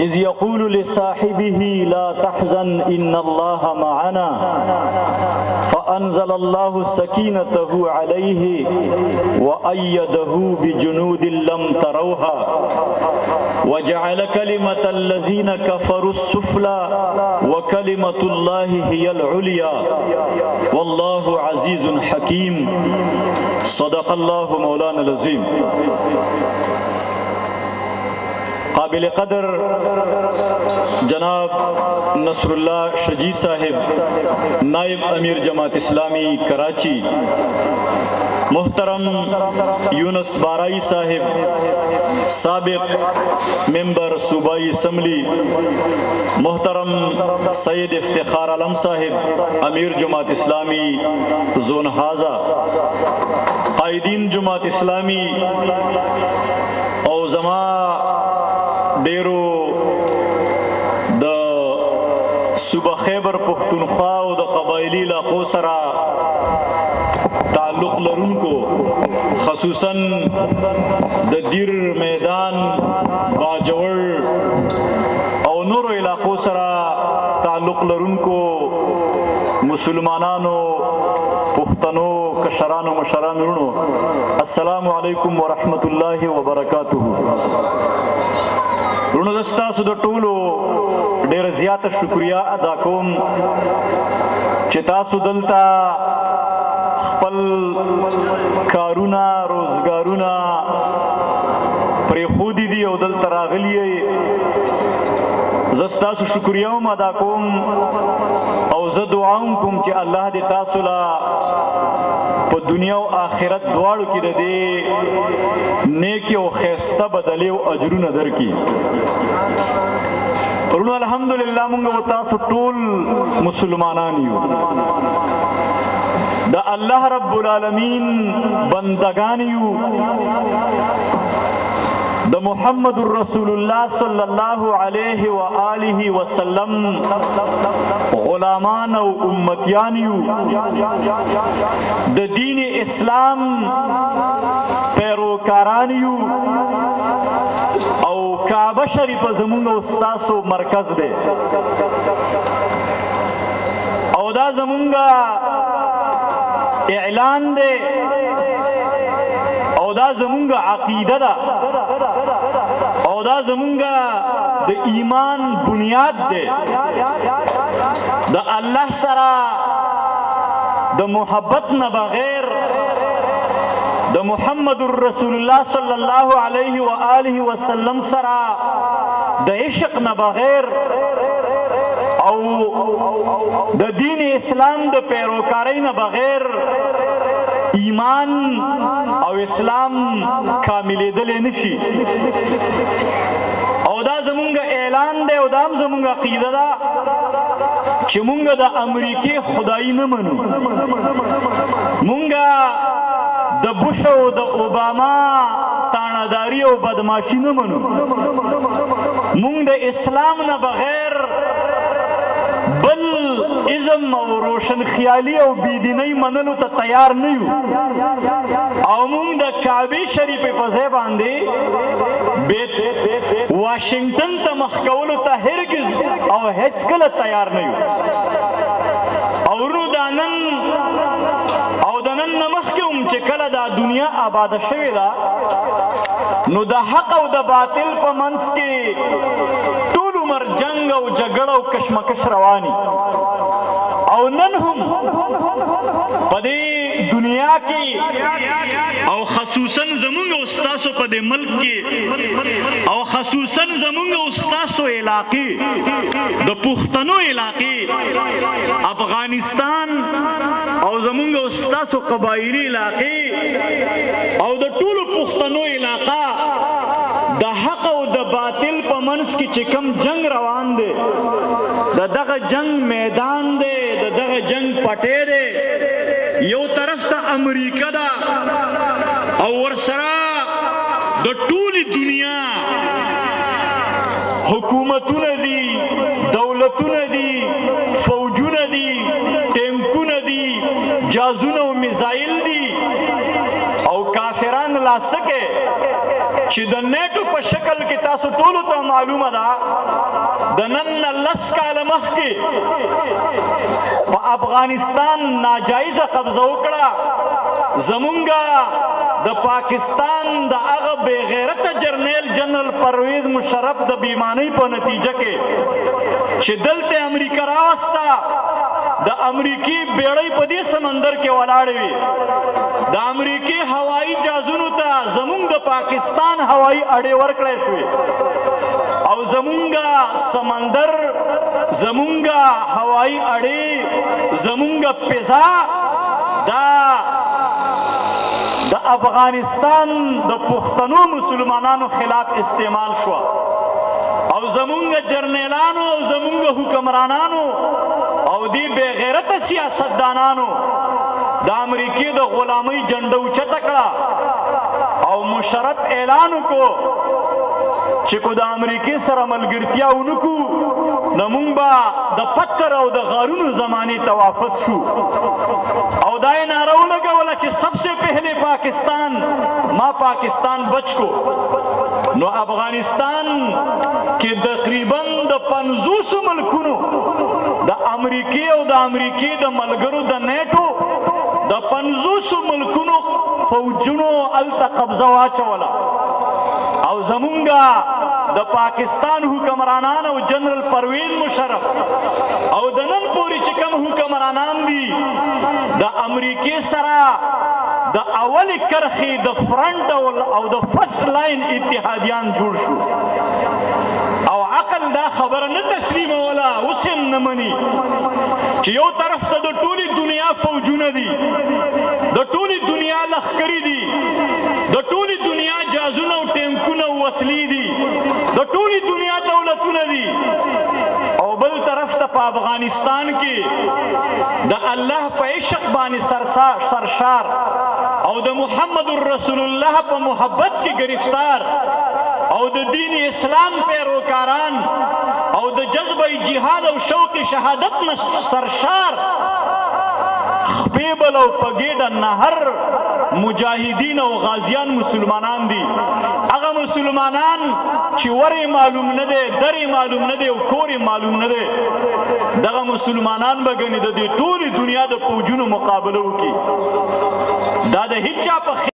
إذ يقول لصاحبه لا تحزن إن الله معنا فأنزل الله سكينته عليه وأيده بجنود لم تروها وجعل كلمة الذين كفروا السفلى وكلمة الله هي العليا والله عزيز حكيم صدق الله مولانا العظيم. قابل قدر جناب نصر اللہ شجی صاحب نائب امیر جماعت اسلامی کراچی، محترم یونس بارائی صاحب سابق ممبر صوبائی اسمبلی، محترم سید افتخار علم صاحب امیر جماعت اسلامی زون حازہ، قائدین جماعت اسلامی او زما ډیرو د صوبه خیبر پښتونخوا او د قبایلي علاقو سره تعلق لرونکو، خصوصا د دیر میدان، باجوړ او نورو علاقو سره تعلق لرونکو مسلمانانو، پښتنو، کشرانو، مشرانو ورونو، السلام علیکم ورحمت الله وبرکاتہ. ورونو زه ستاسو د ټولو ډېره زیاته شکریه ادا کوم چې تاسو دلته خپل کارونه، روزګارونه پرېښودي دي او دلته راغلي یې. زه ستاسو شکریه هم ادا کوم او زه دعا هم کوم چې الله دې تاسو له په دنیا او آخرت دواړو کې د دې نیکي او ښایسته بدلې او اجرونه درکړي. ورونو الحمدلله موږ او تاسو ټول مسلمانان یو، د الله رب العالمین بندگان یو، د محمد رسول الله صلی الله علیه و آله وسلم غلامان او امتیان یو، د دین اسلام پیروکاران یو او کعبه شریفه زمونږ او ستاسو مرکز دی او دا زمونږ اعلان دی او دا زمونږ عقیده ده او دا زمونږ د ایمان بنیاد دی. د الله سره د محبت نه بغیر، د محمد رسول الله صلی الله علیه و آله وسلم سره د عشق نه بغیر او د دین اسلام د پیروکارۍ نه بغیر ایمان او اسلام کاملېدلی نشي. او دا زمونږ اعلان دی او دا هم زمونږ عقیده ده چې مونږ د امریکې خدایي نه منو، مونږ د بوش او د اوباما تانهداري او بدماشي نه منو، مونږ د اسلام نه بغیر بل ازم او روشن خیالي او بېدینۍ منلو ته تیار نه یو او مونږ د کعبې شریفې په ځای باندې واشنګټن ته مخ کولو ته هرګز او هېڅکله تیار نه یو. او ورونو دا نن او د نن نه مخکې هم چې کله دا دنیا آباده شوې ده نو د حق او د باطل په منځ کې ټول عمر جنګ او جګړه او کشمکش رواني او نن هم په دې دنیا کې او خصوصا زمونږ او ستاسو په دې ملک کې او خصوصا زمونږ او ستاسو علاقې د پښتنو علاقې افغانستان او زمونږ او ستاسو قبایلي علاقې او د ټولو پښتنو علاقه د حق او د باطل په منځ کې چې کوم جنگ روان دی، د دغه جنگ میدان دی، د دغه جنگ پټی دی. یو طرف ته امریکا ده او ورسره د ټولې دنیا حکومتونه دي، دولتونه دي، فوجونه دي، ټینکونه دي، جازونه او میزایل دي او کافران لاسکه چې د نیټو په شکل کې تاسو ټولو ته معلومه ده د نن نه 10 کاله مخکې په افغانستان ناجایزه قبضه وکړه زمونږه د پاکستان د هغه بې غیرته جرنیل جنرال پرویز مشرف د بیمانۍ په نتیجه کې چې دلته امریکا راوسته د امریکي بیړۍ په دې سمندر کې ولاړې وي د امریکي هوایي جهازونو ته زمونږ د پاکستان هوایي اډې ورکړی شوې او زمونږ سمندر زمونږ هوایي اډې زمونږ فضا دا د افغانستان د پښتنو مسلمانانو خلاف استعمال شو او زمونږ جرنیلانو او زمونږ حکمرانانو او دی بے غیرت سیاستدانانو د امریکې د غلامۍ جنډه اوچته کړه او مشرف اعلان وکړو چې کو د امریکې سره ملګرتیا ونکو نو مونږ به د پتر او د غارونو زمانې ته واپس شو او دا یې نعره ولګوله چې سب سے پہلے پاکستان ما پاکستان بچ کو نو افغانستان کې تقریبا د 50 ملکونو د امریکې او د امریکې د ملګرو د نیټو د 50 ملکونو فوجونو هلته قبضه واچوله او زمونږه د پاکستان حکمرانان او جنرال پرویز مشرف او د نن پورې چې کوم حکمرانان دي د امریکې سره د اولې کرښې د فرنټ او د فرسټ لاین اتحادیان جوړ شو او عقل دا خبره نه تسلیموله اوس هم نه مني چې یو طرف ته د ټولې دنیا فوجونه دي د ټولې دنیا لښکرې دي د ټولې دنیا جهازونه او ټینکونه او وسلې دي د ټولې دنیا دولتونه دي او بل طرف ته په افغانستان کې د الله په عشق باندې سرشار او د محمد رسول الله په محبت کې گرفتار او د دین اسلام پیروکاران او د جذبه جهاد او شوق شهادت سرشار خپیبل او پګیډه نهر مجاهدین او غازیان مسلمانان دي هغه مسلمانان چې ورې معلوم نه دی درې معلوم نه دی او کورې معلوم نه دی دغه مسلمانان به ګنې د دې ټولې دنیا د فوجونو مقابله وکړي دا د هیچا په